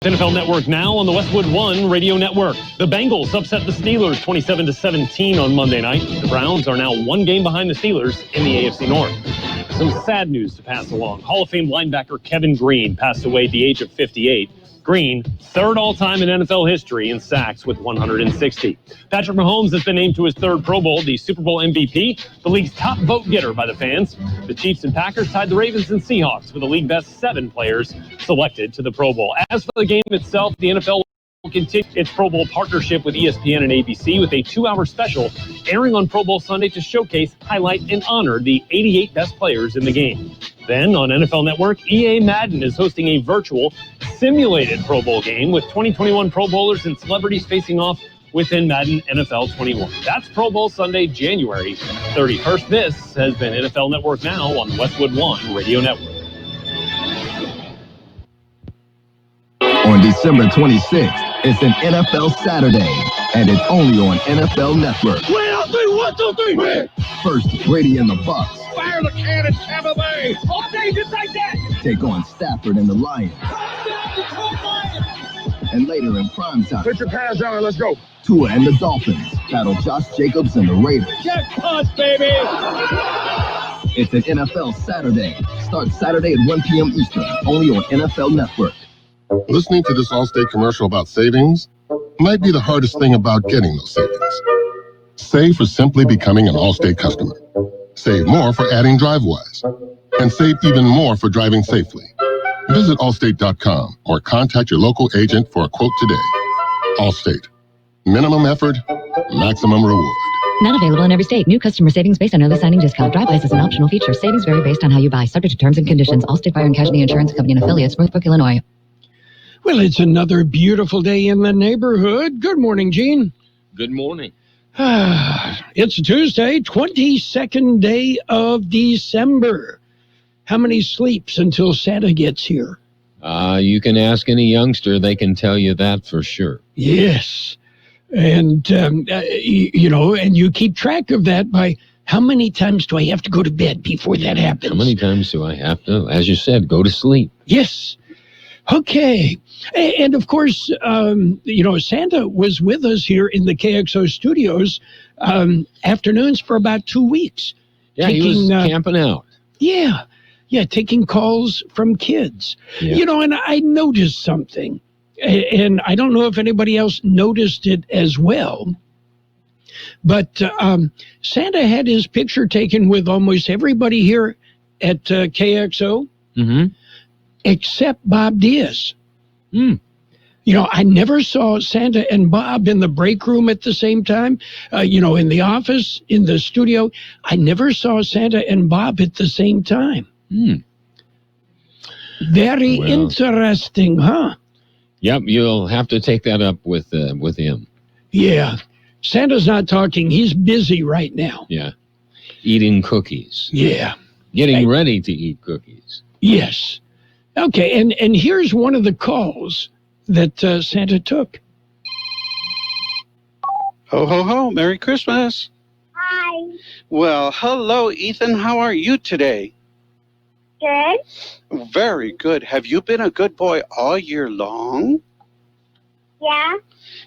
NFL Network now on the Westwood One Radio Network. The Bengals upset the Steelers 27-17 on Monday night. The Browns are now one game behind the Steelers in the AFC North. Some sad news to pass along. Hall of Fame linebacker Kevin Green passed away at the age of 58. Green, third all-time in NFL history in sacks with 160. Patrick Mahomes has been named to his third Pro Bowl, the Super Bowl MVP, the league's top vote getter by the fans. The Chiefs and Packers tied the Ravens and Seahawks with the league best 7 players selected to the Pro Bowl. As for the game itself, the NFL will continue its Pro Bowl partnership with ESPN and ABC with a 2-hour special airing on Pro Bowl Sunday to showcase, highlight, and honor the 88 best players in the game. Then on NFL Network, EA Madden is hosting a virtual simulated Pro Bowl game with 2021 Pro Bowlers and celebrities facing off within Madden NFL 21. That's Pro Bowl Sunday, January 31st. This has been NFL Network Now on the Westwood One Radio Network. On December 26th, it's an NFL Saturday, and it's only on NFL Network. 1, 2, 3. First, Brady and the Bucks. Fire the cannon, Tampa Bay. All day, just like that. Take on Stafford and the Lions. And later in primetime, Put your pads down and let's go. Tua and the Dolphins battle Josh Jacobs and the Raiders. Jackpot, baby. It's an NFL Saturday. Starts Saturday at 1 p.m. Eastern, only on NFL Network. Listening to this Allstate commercial about savings might be the hardest thing about getting those savings. Save for simply becoming an Allstate customer. Save more for adding DriveWise. And save even more for driving safely. Visit Allstate.com or contact your local agent for a quote today. Allstate. Minimum effort, maximum reward. Not available in every state. New customer savings based on early signing discount. DriveWise is an optional feature. Savings vary based on how you buy. Subject to terms and conditions. Allstate Fire and Casualty Insurance Company and Affiliates, Northbrook, Illinois. Well, it's another beautiful day in the neighborhood. Good morning, Gene. Good morning. It's Tuesday, 22nd day of December. How many sleeps until Santa gets here? You can ask any youngster. They can tell you that for sure. Yes. And, and you keep track of that by how many times do I have to go to bed before that happens? How many times do I have to, as you said, go to sleep? Yes. Okay. And of course, Santa was with us here in the KXO studios afternoons for about 2 weeks. Yeah, he was camping out. Yeah, taking calls from kids. Yeah. And I noticed something, and I don't know if anybody else noticed it as well, but Santa had his picture taken with almost everybody here at KXO. Mm-hmm. Except Bob Diaz. I never saw Santa and Bob in the break room at the same time. In the office, in the studio. I never saw Santa and Bob at the same time. Very interesting, huh? Yep, you'll have to take that up with him. Yeah. Santa's not talking. He's busy right now. Yeah. Eating cookies. Yeah. Getting ready to eat cookies. Yes. Okay, and here's one of the calls that Santa took. Ho, ho, ho. Merry Christmas. Hi. Well, hello, Ethan. How are you today? Good. Very good. Have you been a good boy all year long? Yeah.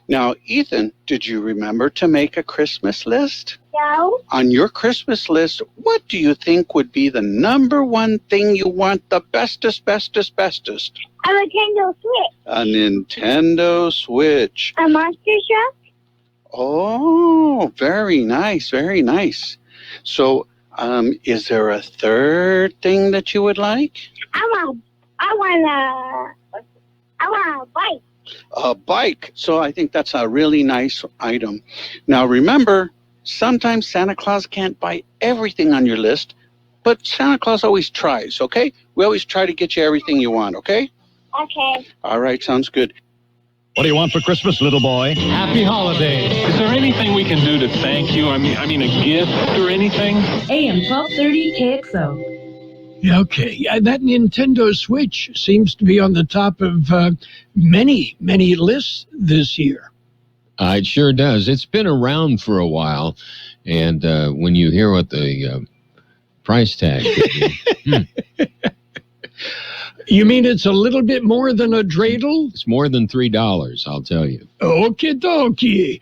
Now, Ethan, did you remember to make a Christmas list? No. On your Christmas list, what do you think would be the number one thing you want the bestest? A Nintendo Switch. A Nintendo Switch. A monster truck. Oh, very nice, very nice. So, is there a third thing that you would like? I want a bike. A bike. So I think that's a really nice item. Now, remember, sometimes Santa Claus can't buy everything on your list, but Santa Claus always tries, okay? We always try to get you everything you want, okay? Okay. All right, sounds good. What do you want for Christmas, little boy? Happy holidays. Is there anything we can do to thank you? I mean, a gift or anything? AM 1230 KXO. Okay, that Nintendo Switch seems to be on the top of many lists this year. It sure does. It's been around for a while, and when you hear what the price tag is, You mean it's a little bit more than a dreidel? It's more than $3, I'll tell you. Okie dokie.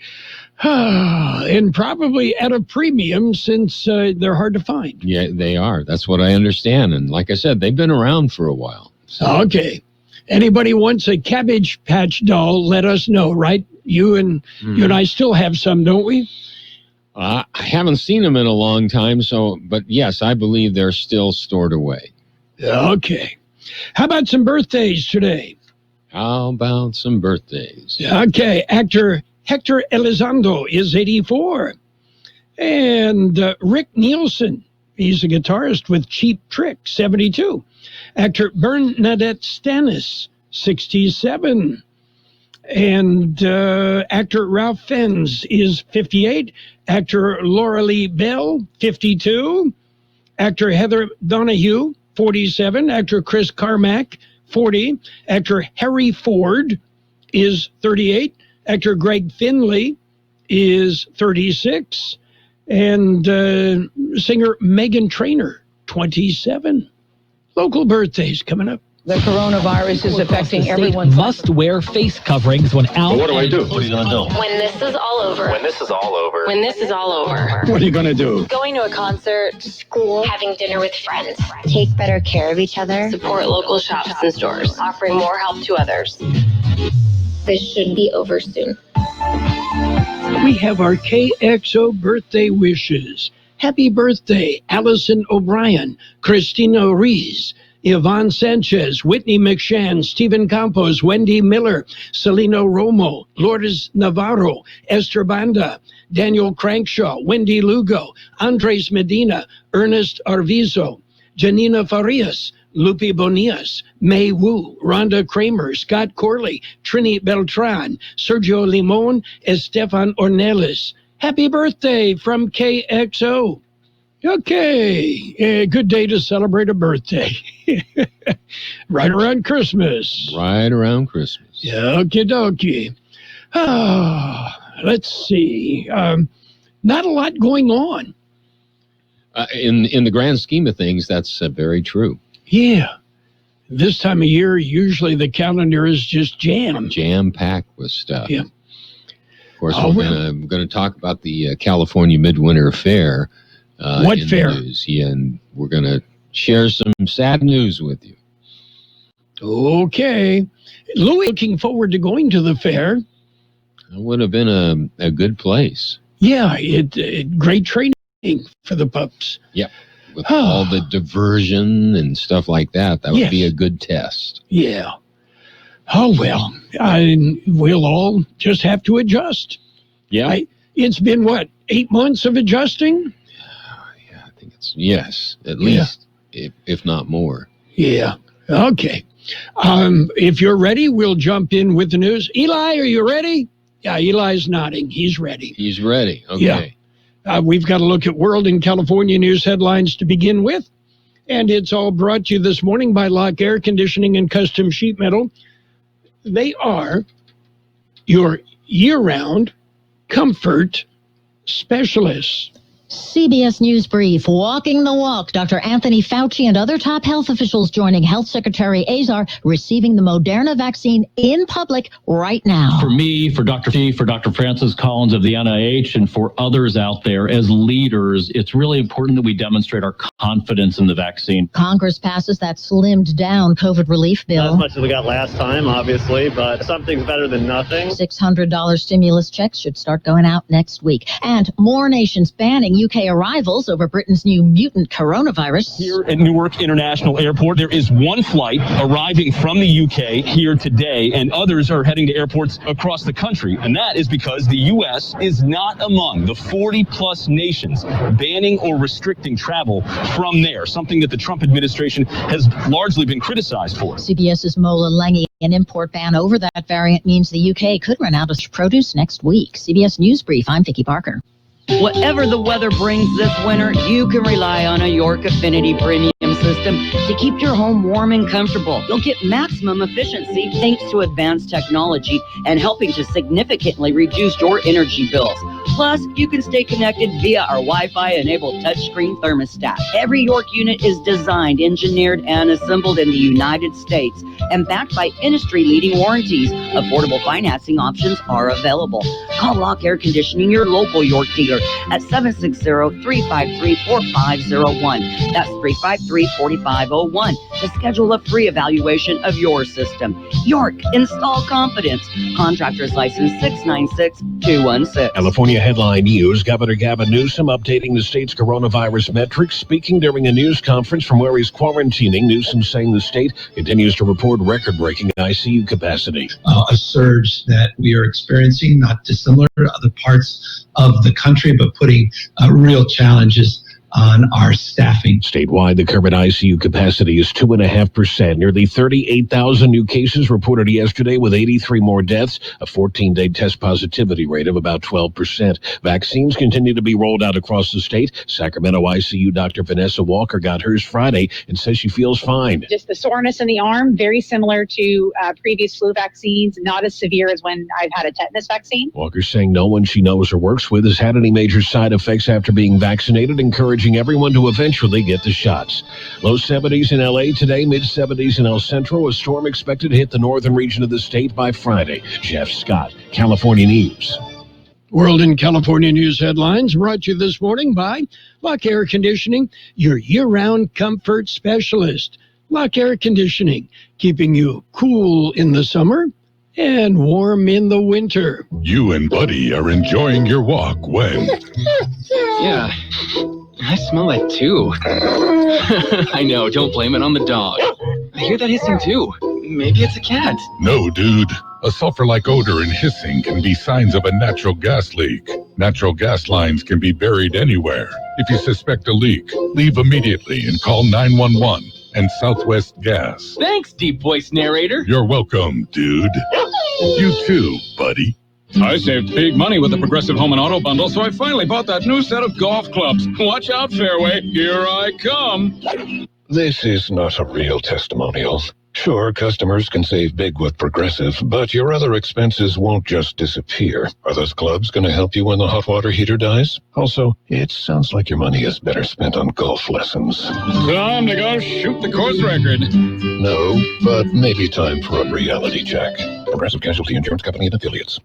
And probably at a premium since they're hard to find. Yeah, they are. That's what I understand. And like I said, they've been around for a while. So. Okay. Anybody wants a Cabbage Patch doll, let us know, right? You and I still have some, don't we? I haven't seen them in a long time, but yes, I believe they're still stored away. Okay. How about some birthdays today? How about some birthdays? Okay. Actor Hector Elizondo is 84. And Rick Nielsen, he's a guitarist with Cheap Trick, 72. Actor Bernadette Stanis, 67. And actor Ralph Fiennes is 58. Actor Laura Lee Bell, 52. Actor Heather Donahue, 47. Actor Chris Carmack, 40. Actor Harry Ford is 38. Actor Greg Finley is 36. And singer Meghan Trainor, 27. Local birthdays coming up. The coronavirus is affecting everyone. Must wear face coverings when out. What do I do? What are you going to do? When this is all over. When this is all over. When this is all over. What are you going to do? Going to a concert. School. Having dinner with friends. Take better care of each other. Support local shops and stores. Offering more help to others. This should be over soon. We have our KXO birthday wishes. Happy birthday, Allison O'Brien, Christina Rees, Yvonne Sanchez, Whitney McShann, Stephen Campos, Wendy Miller, Celino Romo, Lourdes Navarro, Esther Banda, Daniel Crankshaw, Wendy Lugo, Andres Medina, Ernest Arvizo, Janina Farias, Lupe Bonias, May Wu, Rhonda Kramer, Scott Corley, Trini Beltran, Sergio Limon, Estefan Ornelas. Happy birthday from KXO. Okay, good day to celebrate a birthday. Right around Christmas. Right around Christmas. Okie dokie. Let's see. Not a lot going on. In the grand scheme of things, that's very true. Yeah. This time of year, usually the calendar is just jam-packed with stuff. Yeah. Of course, we're going to talk about the California Midwinter Fair. What fair? Yeah, and we're going to share some sad news with you. Okay. Louis, looking forward to going to the fair. It would have been a good place. Yeah, it great training for the pups. Yep. With all the diversion and stuff like that, that would be a good test. Yeah. Oh, well, we'll all just have to adjust. Yeah. It's been, 8 months of adjusting? Yeah, I think it's, at least, if not more. Yeah. Okay. If you're ready, we'll jump in with the news. Eli, are you ready? Yeah, Eli's nodding. He's ready. He's ready. Okay. Yeah. We've got to look at world and California news headlines to begin with. And it's all brought to you this morning by Lock Air Conditioning and Custom Sheet Metal. They are your year-round comfort specialists. CBS News Brief, walking the walk. Dr. Anthony Fauci and other top health officials joining Health Secretary Azar receiving the Moderna vaccine in public right now. For me, for Dr. T, for Dr. Francis Collins of the NIH, and for others out there as leaders, it's really important that we demonstrate our confidence in the vaccine. Congress passes that slimmed down COVID relief bill. Not as much as we got last time, obviously, but something's better than nothing. $600 stimulus checks should start going out next week. And more nations banning UK arrivals over Britain's new mutant coronavirus. Here at Newark International Airport, there is one flight arriving from the UK here today, and others are heading to airports across the country. And that is because the U.S. is not among the 40-plus nations banning or restricting travel from there, something that the Trump administration has largely been criticized for. CBS's Mola Lengi. An import ban over that variant means the UK could run out of produce next week. CBS News Brief, I'm Vicki Parker. Whatever the weather brings this winter, you can rely on a York Affinity Premium system to keep your home warm and comfortable. You'll get maximum efficiency thanks to advanced technology and helping to significantly reduce your energy bills. Plus, you can stay connected via our Wi-Fi-enabled touchscreen thermostat. Every York unit is designed, engineered, and assembled in the United States and backed by industry-leading warranties. Affordable financing options are available. Call Lock Air Conditioning, your local York dealer, at 760-353-4501. That's 353-4501 to schedule a free evaluation of your system. York, install confidence. Contractor's license 696216. California headline news. Governor Gavin Newsom updating the state's coronavirus metrics. Speaking during a news conference from where he's quarantining, Newsom saying the state continues to report record-breaking ICU capacity. A surge that we are experiencing, not dissimilar to other parts of the country, but putting real challenges on our staffing. Statewide, the current ICU capacity is 2.5%. Nearly 38,000 new cases reported yesterday, with 83 more deaths, a 14-day test positivity rate of about 12%. Vaccines continue to be rolled out across the state. Sacramento ICU Dr. Vanessa Walker got hers Friday and says she feels fine. Just the soreness in the arm, very similar to previous flu vaccines, not as severe as when I've had a tetanus vaccine. Walker's saying no one she knows or works with has had any major side effects after being vaccinated, encouraging everyone to eventually get the shots. Low 70s in LA today, mid 70s in El Centro. A storm expected to hit the northern region of the state by Friday. Jeff Scott, California News. World in California news headlines brought to you this morning by Lock Air Conditioning, your year-round comfort specialist. Lock Air Conditioning, keeping you cool in the summer and warm in the winter. You and Buddy are enjoying your walk when... Yeah, I smell that too. I know, don't blame it on the dog. I hear that hissing too. Maybe it's a cat. No, dude. A sulfur-like odor and hissing can be signs of a natural gas leak. Natural gas lines can be buried anywhere. If you suspect a leak, leave immediately and call 911 and Southwest Gas. Thanks, deep voice narrator. You're welcome, dude. You too, buddy. I saved big money with the Progressive Home and Auto Bundle, so I finally bought that new set of golf clubs. Watch out, Fairway. Here I come. This is not a real testimonial. Sure, customers can save big with Progressive, but your other expenses won't just disappear. Are those clubs going to help you when the hot water heater dies? Also, it sounds like your money is better spent on golf lessons. Time to go shoot the course record. No, but maybe time for a reality check. Progressive Casualty Insurance Company and Affiliates.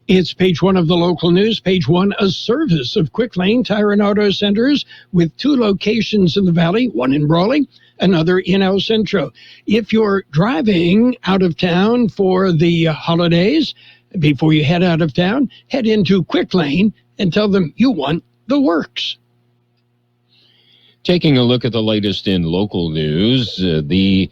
It's page one of the local news. Page one, a service of Quick Lane Tire and Auto Centers with 2 locations in the valley, one in Brawley, another in El Centro. If you're driving out of town for the holidays, before you head out of town, head into Quick Lane and tell them you want the works. Taking a look at the latest in local news, the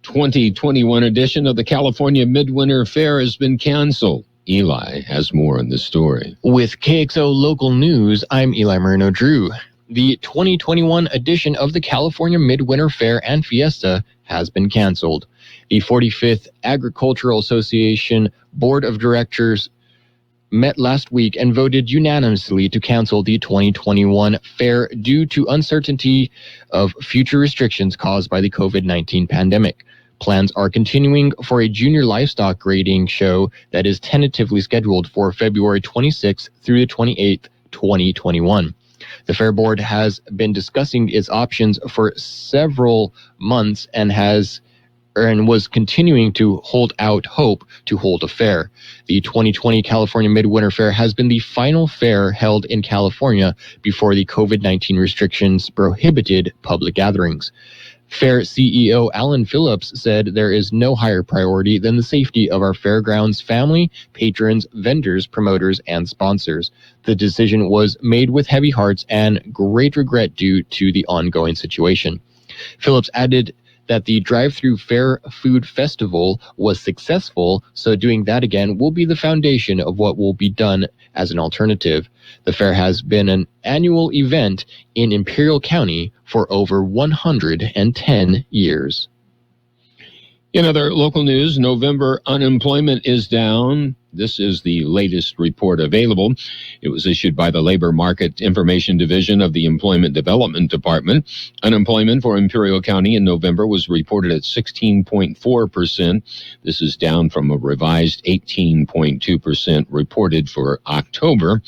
2021 edition of the California Midwinter Fair has been canceled. Eli has more on the story. With KXO Local News, I'm Eli Moreno-Drew. The 2021 edition of the California Midwinter Fair and Fiesta has been canceled. The 45th Agricultural Association Board of Directors met last week and voted unanimously to cancel the 2021 fair due to uncertainty of future restrictions caused by the COVID-19 pandemic. Plans are continuing for a junior livestock grading show that is tentatively scheduled for February 26th through the 28th, 2021. The Fair Board has been discussing its options for several months and was continuing to hold out hope to hold a fair. The 2020 California Midwinter Fair has been the final fair held in California before the COVID-19 restrictions prohibited public gatherings. Fair CEO Alan Phillips said there is no higher priority than the safety of our fairgrounds family, patrons, vendors, promoters, and sponsors. The decision was made with heavy hearts and great regret due to the ongoing situation. Phillips added that the drive-through fair food festival was successful, so doing that again will be the foundation of what will be done as an alternative. The fair has been an annual event in Imperial County for over 110 years. In other local news, November unemployment is down. This is the latest report available. It was issued by the Labor Market Information Division of the Employment Development Department. Unemployment for Imperial County in November was reported at 16.4%. This is down from a revised 18.2% reported for October.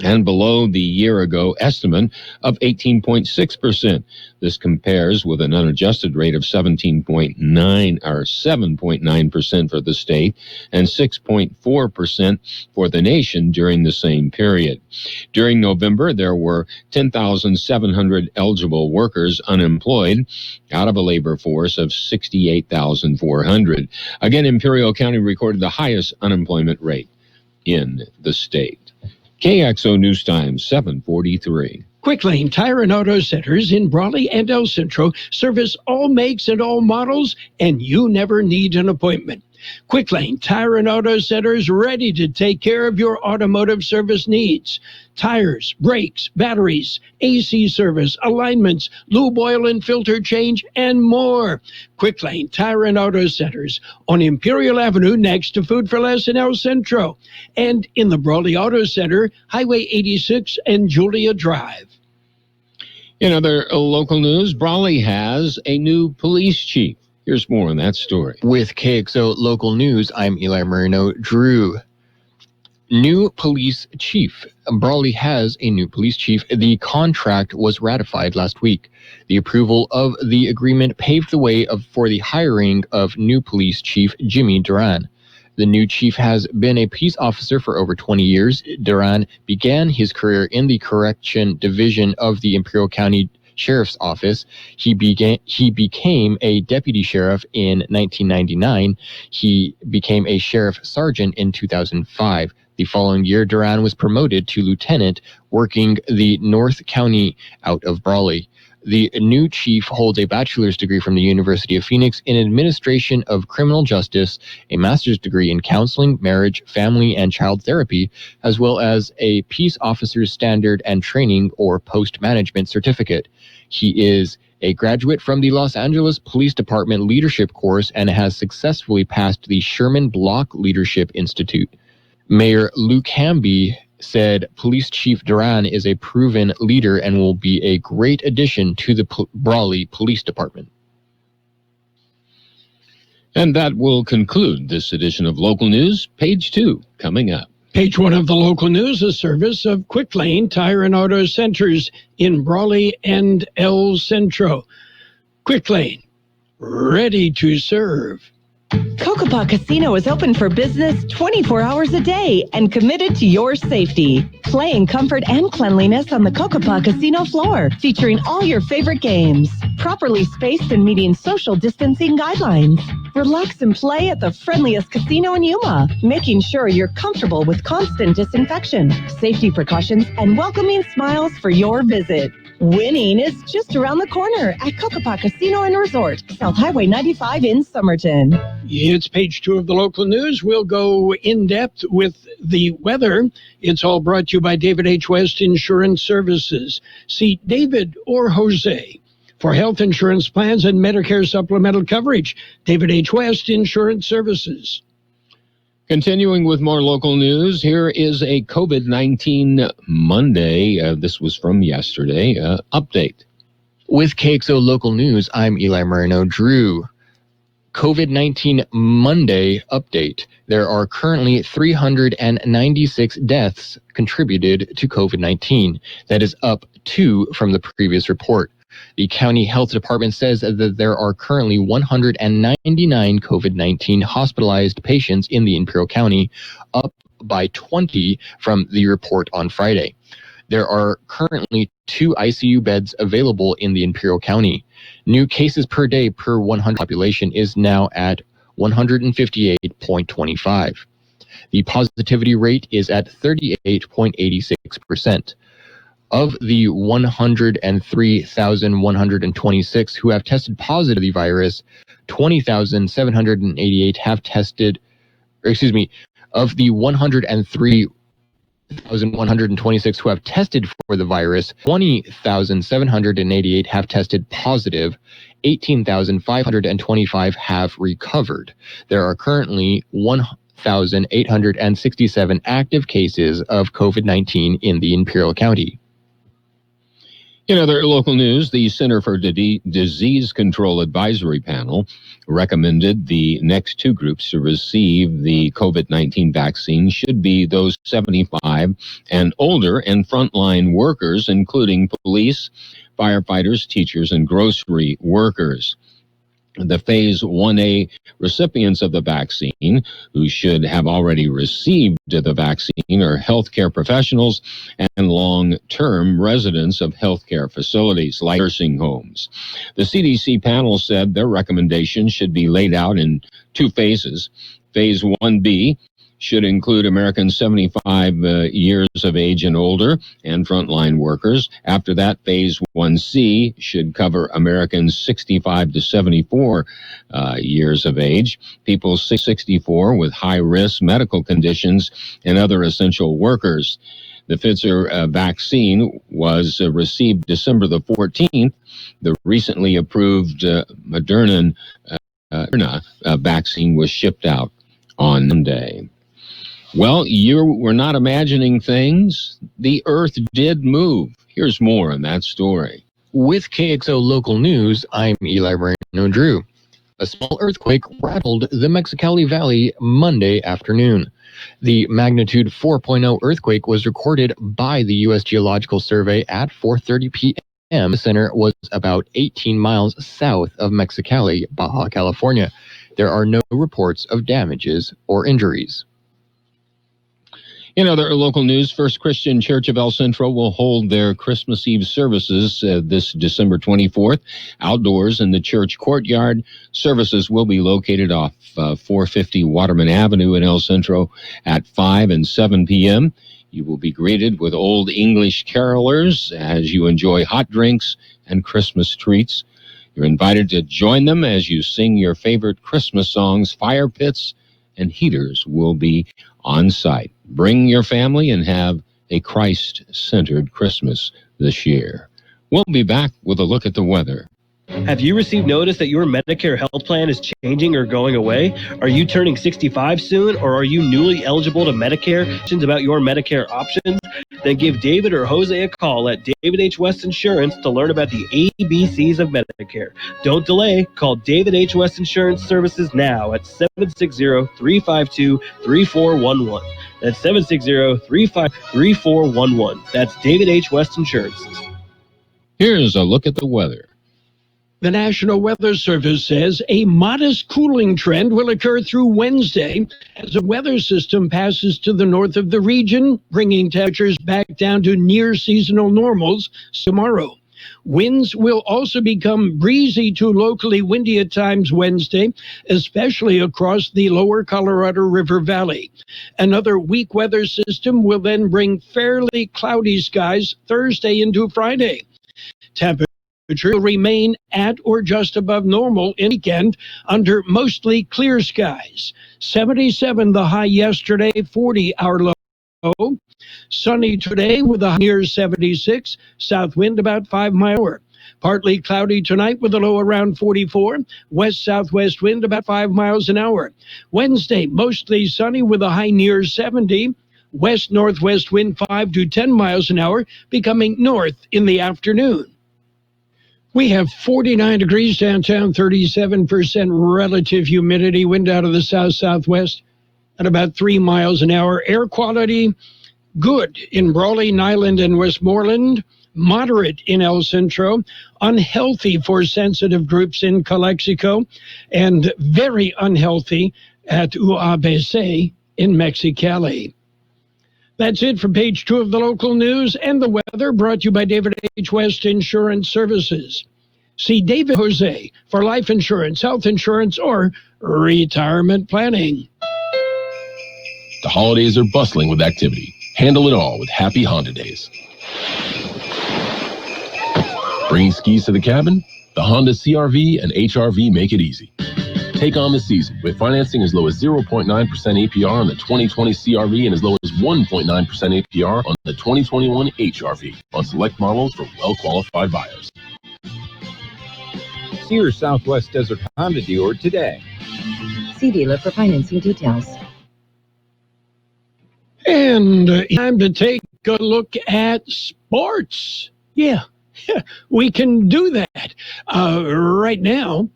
and below the year-ago estimate of 18.6%. This compares with an unadjusted rate of 7.9% for the state and 6.4% for the nation during the same period. During November, there were 10,700 eligible workers unemployed out of a labor force of 68,400. Again, Imperial County recorded the highest unemployment rate in the state. KXO News Time, 7:43. Quick Lane Tire and Auto Centers in Brawley and El Centro service all makes and all models, and you never need an appointment. Quick Lane Tire and Auto Centers ready to take care of your automotive service needs. Tires, brakes, batteries, AC service, alignments, lube oil and filter change, and more. Quick Lane Tire and Auto Centers on Imperial Avenue next to Food for Less in El Centro, and in the Brawley Auto Center, Highway 86 and Julia Drive. In other local news, Brawley has a new police chief. Here's more on that story. With KXO Local News, I'm Eli Moreno-Drew. New police chief. Brawley has a new police chief. The contract was ratified last week. The approval of the agreement paved the way for the hiring of new police chief Jimmy Duran. The new chief has been a peace officer for over 20 years. Duran began his career in the Correction Division of the Imperial County Sheriff's Office. He became a deputy sheriff in 1999. He became a sheriff sergeant in 2005. The following year, Duran was promoted to lieutenant, working the North County out of Brawley. The new chief holds a bachelor's degree from the University of Phoenix in Administration of Criminal Justice, a master's degree in counseling, marriage, family, and child therapy, as well as a Peace Officer's Standard and Training or Post Management Certificate. He is a graduate from the Los Angeles Police Department Leadership Course and has successfully passed the Sherman Block Leadership Institute. Mayor Luke Hamby said Police Chief Duran is a proven leader and will be a great addition to the Brawley Police Department. And that will conclude this edition of Local News. Page 2 coming up. Page 1 of the local news, a service of Quick Lane Tire and Auto Centers in Brawley and El Centro. Quick Lane, ready to serve. Cocopah Casino is open for business 24 hours a day and committed to your safety. Play in comfort and cleanliness on the Cocopah Casino floor, featuring all your favorite games, properly spaced and meeting social distancing guidelines. Relax and play at the friendliest casino in Yuma, making sure you're comfortable with constant disinfection, safety precautions, and welcoming smiles for your visit. Winning is just around the corner at Cocopah Casino and Resort, South Highway 95 in Somerton. It's page 2 of the local news. We'll go in depth with the weather. It's all brought to you by David H. West Insurance Services. See David or Jose for health insurance plans and Medicare supplemental coverage. David H. West Insurance Services. Continuing with more local news, here is a COVID-19 Monday. This was from yesterday. Update. With KXO Local News, I'm Eli Moreno-Drew. COVID-19 Monday update. There are currently 396 deaths contributed to COVID-19. That is up 2 from the previous report. The county health department says that there are currently 199 COVID-19 hospitalized patients in the Imperial County, up by 20 from the report on Friday. There are currently 2 ICU beds available in the Imperial County. New cases per day per 100 population is now at 158.25. The positivity rate is at 38.86%. Of the 103,126 who have tested positive to the virus, 20,788 have tested, of the 103,126 who have tested for the virus, 20,788 have tested positive, 18,525 have recovered. There are currently 1,867 active cases of COVID-19 in the Imperial County. In other local news, the Center for Disease Control Advisory Panel recommended the next two groups to receive the COVID-19 vaccine should be those 75 and older and frontline workers, including police, firefighters, teachers, and grocery workers. The Phase 1A recipients of the vaccine, who should have already received the vaccine, are healthcare professionals and long-term residents of healthcare facilities like nursing homes. The CDC panel said their recommendations should be laid out in two phases. Phase 1B should include Americans 75 years of age and older and frontline workers. After that, Phase 1C should cover Americans 65 to 74 years of age, people 64 with high-risk medical conditions, and other essential workers. The Pfizer vaccine was received December the 14th. The recently approved Moderna vaccine was shipped out on Monday. Well, you were not imagining things. The Earth did move. Here's more on that story. With KXO Local News, I'm Eli Moreno-Drew. A small earthquake rattled the Mexicali Valley Monday afternoon. The magnitude 4.0 earthquake was recorded by the U.S. Geological Survey at 4:30 p.m. The center was about 18 miles south of Mexicali, Baja California. There are no reports of damages or injuries. In other local news, First Christian Church of El Centro will hold their Christmas Eve services this December 24th outdoors in the church courtyard. Services will be located off 450 Waterman Avenue in El Centro at 5 and 7 p.m. You will be greeted with Old English carolers as you enjoy hot drinks and Christmas treats. You're invited to join them as you sing your favorite Christmas songs. Fire pits and heaters will be on site. Bring your family and have a Christ-centered Christmas this year. We'll be back with a look at the weather. Have you received notice that your Medicare health plan is changing or going away? Are you turning 65 soon, or are you newly eligible to Medicare? Questions about your Medicare options? Then give David or Jose a call at David H. West Insurance to learn about the ABCs of Medicare. Don't delay. Call David H. West Insurance Services now at 760-352-3411. That's 760-353-3411. That's David H. West Insurance. Here's a look at the weather. The National Weather Service says a modest cooling trend will occur through Wednesday as a weather system passes to the north of the region, bringing temperatures back down to near seasonal normals tomorrow. Winds will also become breezy to locally windy at times Wednesday, especially across the lower Colorado River Valley. Another weak weather system will then bring fairly cloudy skies Thursday into Friday. Temperature will remain at or just above normal in weekend under mostly clear skies. 77 the high yesterday, 40 our low. Sunny today with a high near 76, south wind about 5 miles an hour. Partly cloudy tonight with a low around 44, west-southwest wind about 5 miles an hour. Wednesday, mostly sunny with a high near 70, west-northwest wind 5 to 10 miles an hour, becoming north in the afternoon. We have 49 degrees downtown, 37% relative humidity, wind out of the south-southwest at about 3 miles an hour. Air quality, good in Brawley, Nyland, and Westmoreland, moderate in El Centro, unhealthy for sensitive groups in Calexico, and very unhealthy at UABC in Mexicali. That's it for page 2 of the local news and the weather, brought to you by David H. West Insurance Services. See David Jose for life insurance, health insurance, or retirement planning. The holidays are bustling with activity. Handle it all with Happy Honda Days. Bringing skis to the cabin? The Honda CR-V and HR-V make it easy. Take on the season with financing as low as 0.9% APR on the 2020 CR-V and as low as 1.9% APR on the 2021 HR-V on select models for well-qualified buyers. See your Southwest Desert Honda dealer today. See dealer for financing details. And time to take a look at sports. Yeah, we can do that. Right now,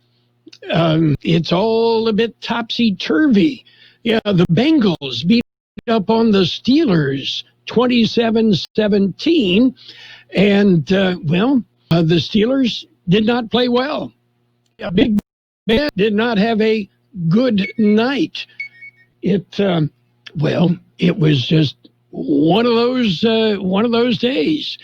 it's all a bit topsy-turvy. Yeah, the Bengals beat up on the Steelers 27-17, and, the Steelers did not play well. Big Ben did not have a good night. It was just one of those days.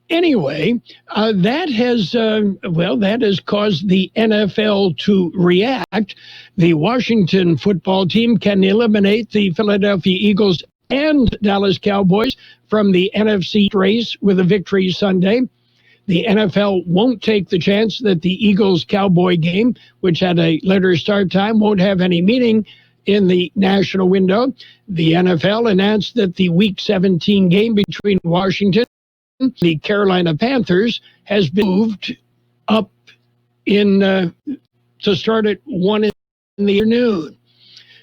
Anyway, that has caused the NFL to react. The Washington football team can eliminate the Philadelphia Eagles and Dallas Cowboys from the NFC race with a victory Sunday. The NFL won't take the chance that the Eagles-Cowboy game, which had a later start time, won't have any meaning in the national window. The NFL announced that the Week 17 game between Washington and the Carolina Panthers has been moved up to start at 1 in the afternoon,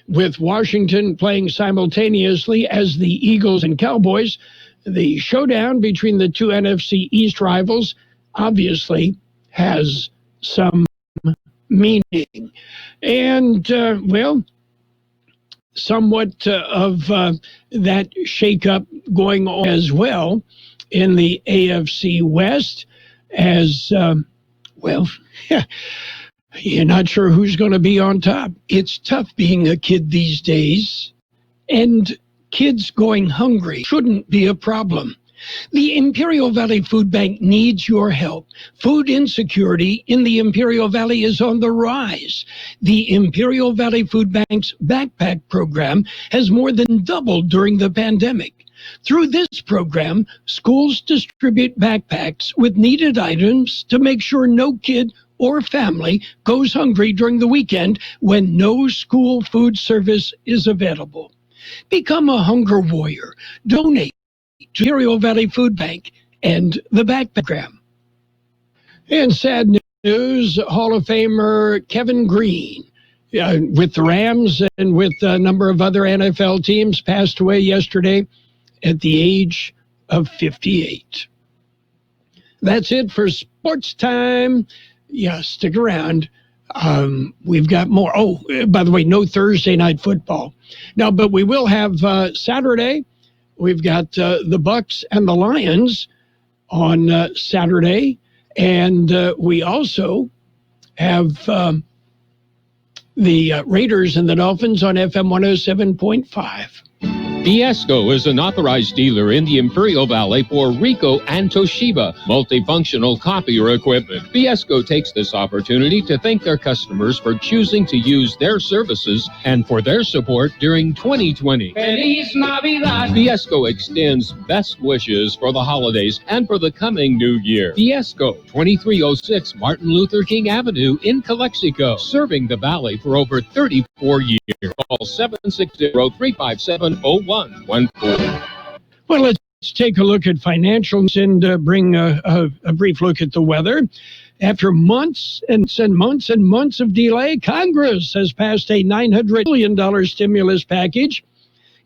with Washington playing simultaneously as the Eagles and Cowboys. The showdown between the two NFC East rivals obviously has some meaning. And, somewhat of that shakeup going on as well in the AFC West as, you're not sure who's going to be on top. It's tough being a kid these days, and kids going hungry shouldn't be a problem. The Imperial Valley Food Bank needs your help. Food insecurity in the Imperial Valley is on the rise. The Imperial Valley Food Bank's backpack program has more than doubled during the pandemic. Through this program, schools distribute backpacks with needed items to make sure no kid or family goes hungry during the weekend when no school food service is available. Become a hunger warrior. Donate to Imperial Valley Food Bank and the backpack program. And sad news, Hall of Famer Kevin Green, with the Rams and with a number of other NFL teams, passed away yesterday at the age of 58. That's it for sports time. Yeah, stick around. We've got more. Oh, by the way, no Thursday night football. Now, but we will have Saturday. We've got the Bucks and the Lions on Saturday. And we also have the Raiders and the Dolphins on FM 107.5. Fiesco is an authorized dealer in the Imperial Valley for Ricoh and Toshiba multifunctional copier equipment. Fiesco takes this opportunity to thank their customers for choosing to use their services and for their support during 2020. Feliz Navidad. Fiesco extends best wishes for the holidays and for the coming new year. Fiesco, 2306 Martin Luther King Avenue in Calexico, serving the Valley for over 34 years. Call 760-357-0114. Well, let's take a look at financials and bring a brief look at the weather. After months and months and months of delay, Congress has passed a $900 billion stimulus package.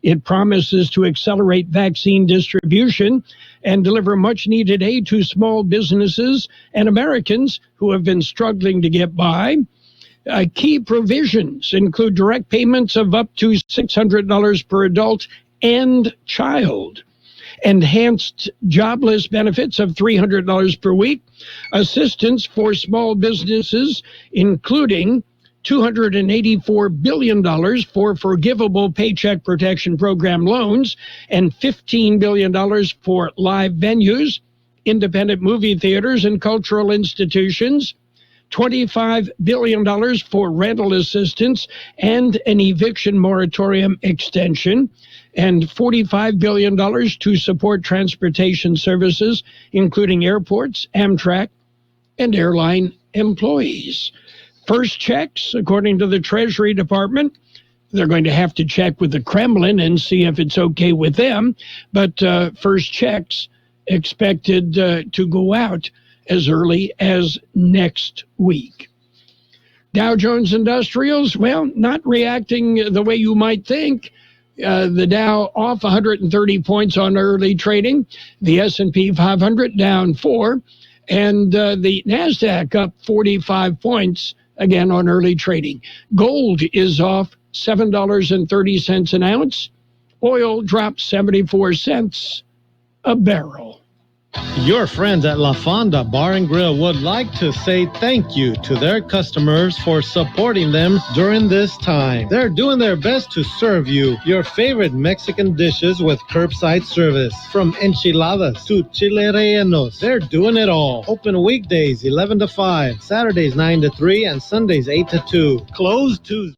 It promises to accelerate vaccine distribution and deliver much-needed aid to small businesses and Americans who have been struggling to get by. Key provisions include direct payments of up to $600 per adult and child, enhanced jobless benefits of $300 per week, assistance for small businesses, including $284 billion for forgivable Paycheck Protection Program loans, and $15 billion for live venues, independent movie theaters, and cultural institutions, $25 billion for rental assistance and an eviction moratorium extension, and $45 billion to support transportation services, including airports, Amtrak, and airline employees. First checks, according to the Treasury Department, they're going to have to check with the Kremlin and see if it's okay with them, but first checks expected to go out as early as next week. Dow Jones Industrials, well, not reacting the way you might think. The Dow off 130 points on early trading. The S&P 500 down 4. And the NASDAQ up 45 points, again on early trading. Gold is off $7.30 an ounce. Oil dropped 74 cents a barrel. Your friends at La Fonda Bar and Grill would like to say thank you to their customers for supporting them during this time. They're doing their best to serve you your favorite Mexican dishes with curbside service. From enchiladas to chile rellenos, they're doing it all. Open weekdays 11 to 5, Saturdays 9 to 3, and Sundays 8 to 2. Closed Tuesday.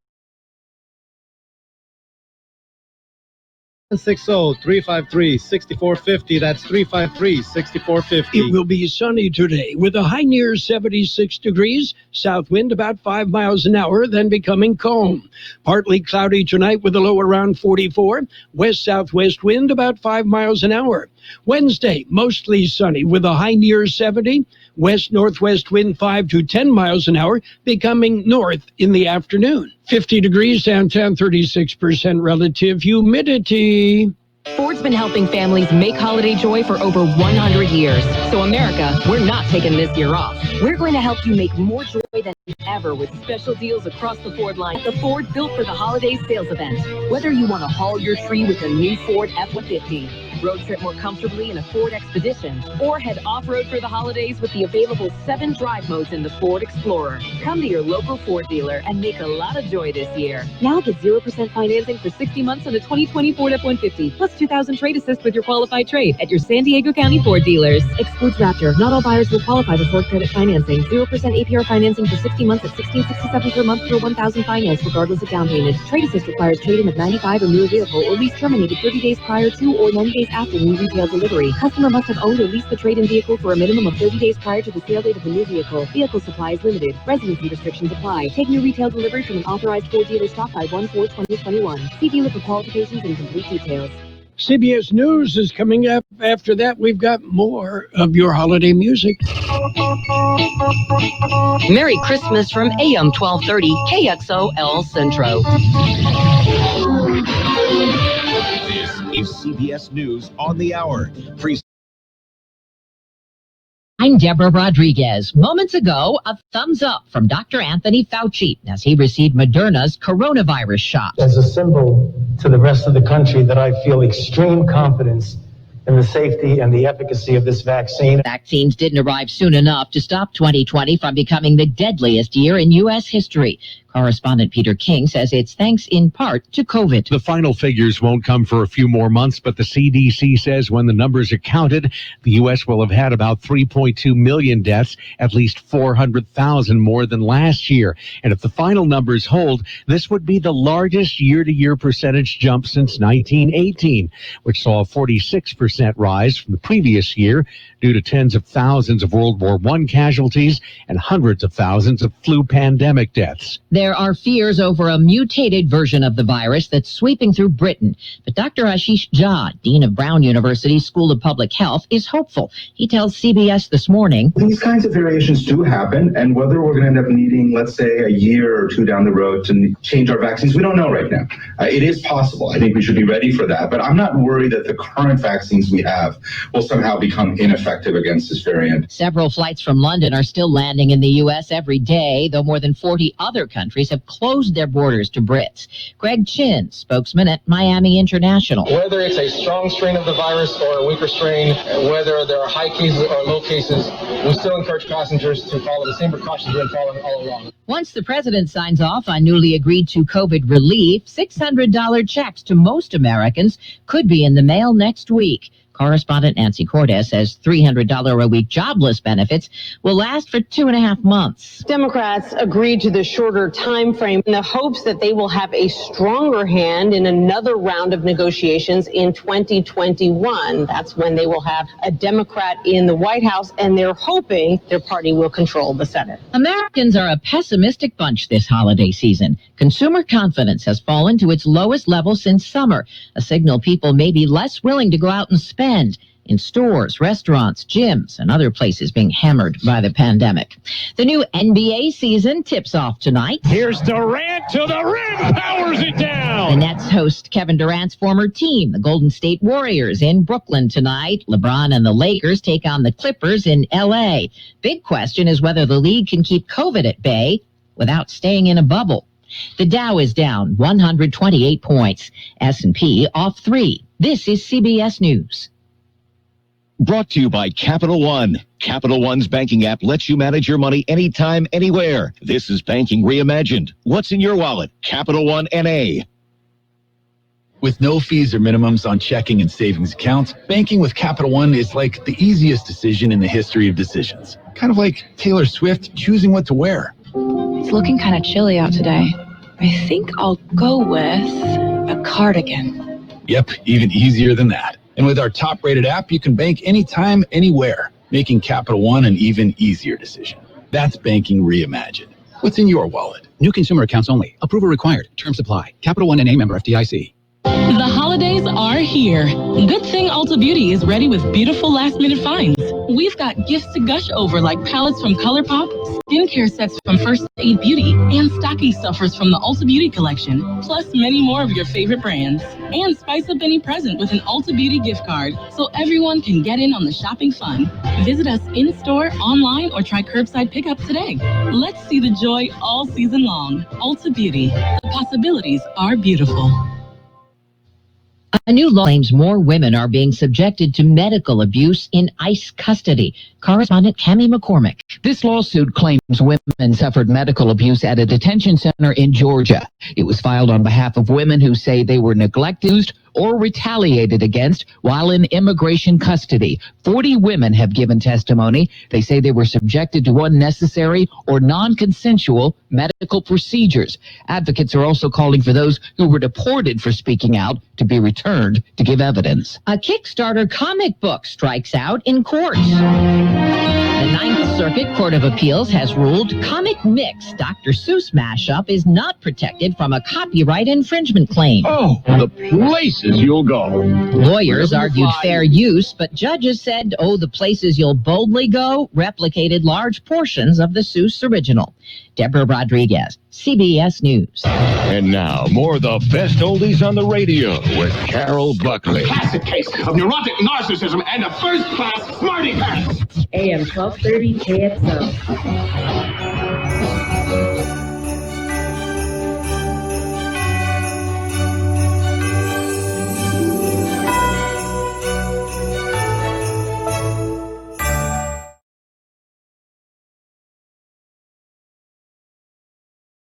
660-353-6450. That's 353-6450. It will be sunny today with a high near 76 degrees, south wind about 5 miles an hour, then becoming calm. Partly cloudy tonight with a low around 44, west-southwest wind about 5 miles an hour. Wednesday, mostly sunny with a high near 70, west-northwest wind 5 to 10 miles an hour, becoming north in the afternoon. 50 degrees downtown, 36% relative humidity. Ford's been helping families make holiday joy for over 100 years. So America, we're not taking this year off. We're going to help you make more joy than ever with special deals across the Ford line at the Ford Built for the Holidays sales event. Whether you want to haul your tree with a new Ford F-150, road trip more comfortably in a Ford Expedition, or head off-road for the holidays with the available 7 drive modes in the Ford Explorer. Come to your local Ford dealer and make a lot of joy this year. Now get 0% financing for 60 months on the 2020 Ford F-150, plus $2,000 trade assist with your qualified trade at your San Diego County Ford dealers. Excludes Raptor. Not all buyers will qualify for Ford credit financing. 0% APR financing for 60 months at $16.67 per month for $1,000 finance, regardless of down payment. Trade assist requires trade-in of 95 or newer vehicle or lease terminated 30 days prior to or 90 days after new retail delivery. Customer must have owned or leased the trade-in vehicle for a minimum of 30 days prior to the sale date of the new vehicle. Vehicle supply is limited. Residency restrictions apply. Take new retail delivery from an authorized Ford dealer stock by 1/4/2021. See dealer for qualifications and complete details. CBS News is coming up. After that, we've got more of your holiday music. Merry Christmas from AM 1230 KXO El Centro. This is CBS News on the Hour. I'm Deborah Rodriguez. Moments ago, a thumbs up from Dr. Anthony Fauci as he received Moderna's coronavirus shot. As a symbol to the rest of the country that I feel extreme confidence in the safety and the efficacy of this vaccine. Vaccines didn't arrive soon enough to stop 2020 from becoming the deadliest year in U.S. history. Correspondent Peter King says it's thanks in part to COVID. The final figures won't come for a few more months, but the CDC says when the numbers are counted, the U.S. will have had about 3.2 million deaths, at least 400,000 more than last year. And if the final numbers hold, this would be the largest year-to-year percentage jump since 1918, which saw a 46% rise from the previous year due to tens of thousands of World War I casualties and hundreds of thousands of flu pandemic deaths. There are fears over a mutated version of the virus that's sweeping through Britain. But Dr. Ashish Jha, Dean of Brown University's School of Public Health, is hopeful. He tells CBS This Morning, these kinds of variations do happen, and whether we're going to end up needing, let's say, a year or two down the road to change our vaccines, we don't know right now. It is possible. I think we should be ready for that. But I'm not worried that the current vaccines we have will somehow become ineffective against this variant. Several flights from London are still landing in the U.S. every day, though more than 40 other countries have closed their borders to Brits. Greg Chin, spokesman at Miami International. Whether it's a strong strain of the virus or a weaker strain, whether there are high cases or low cases, we still encourage passengers to follow the same precautions we've been following all along. Once the president signs off on newly agreed to COVID relief, $600 checks to most Americans could be in the mail next week. Correspondent Nancy Cordes says $300 a week jobless benefits will last for 2.5 months. Democrats agreed to the shorter time frame in the hopes that they will have a stronger hand in another round of negotiations in 2021. That's when they will have a Democrat in the White House, and they're hoping their party will control the Senate. Americans are a pessimistic bunch this holiday season. Consumer confidence has fallen to its lowest level since summer, a signal people may be less willing to go out and spend. in stores, restaurants, gyms, and other places being hammered by the pandemic. The new NBA season tips off tonight. Here's Durant to the rim, powers it down. The Nets host Kevin Durant's former team, the Golden State Warriors, in Brooklyn tonight. LeBron and the Lakers take on the Clippers in L.A. Big question is whether the league can keep COVID at bay without staying in a bubble. The Dow is down 128 points. S&P off 3. This is CBS News. Brought to you by Capital One. Capital One's banking app lets you manage your money anytime, anywhere. This is banking reimagined. What's in your wallet? Capital One N.A. With no fees or minimums on checking and savings accounts, banking with Capital One is like the easiest decision in the history of decisions. Kind of like Taylor Swift choosing what to wear. It's looking kind of chilly out today. I think I'll go with a cardigan. Yep, even easier than that. And with our top-rated app, you can bank anytime, anywhere, making Capital One an even easier decision. That's banking reimagined. What's in your wallet? New consumer accounts only. Approval required. Terms apply. Capital One N.A. member FDIC. The holidays are here. Good thing Ulta Beauty is ready with beautiful last-minute finds. We've got gifts to gush over like palettes from ColourPop, skincare sets from First Aid Beauty, and stocking stuffers from the Ulta Beauty collection, plus many more of your favorite brands. And spice up any present with an Ulta Beauty gift card so everyone can get in on the shopping fun. Visit us in-store, online, or try curbside pickup today. Let's see the joy all season long. Ulta Beauty. The possibilities are beautiful. A new law claims more women are being subjected to medical abuse in ICE custody. Correspondent Cammie McCormick. This lawsuit claims women suffered medical abuse at a detention center in Georgia. It was filed on behalf of women who say they were neglected or retaliated against while in immigration custody. 40 women have given testimony. They say they were subjected to unnecessary or non-consensual medical procedures. Advocates are also calling for those who were deported for speaking out to be returned to give evidence. A Kickstarter comic book strikes out in court. The Ninth Circuit Court of Appeals has ruled Comic Mix Dr. Seuss mashup is not protected from a copyright infringement claim. Oh, the places you'll go. Lawyers argued fair use, but judges said, the places you'll boldly go replicated large portions of the Seuss original. Deborah Rodriguez, CBS News. And now, more of the best oldies on the radio with Carroll Buckley. Classic case of neurotic narcissism and a first-class smarty pants. AM 1230 KXO.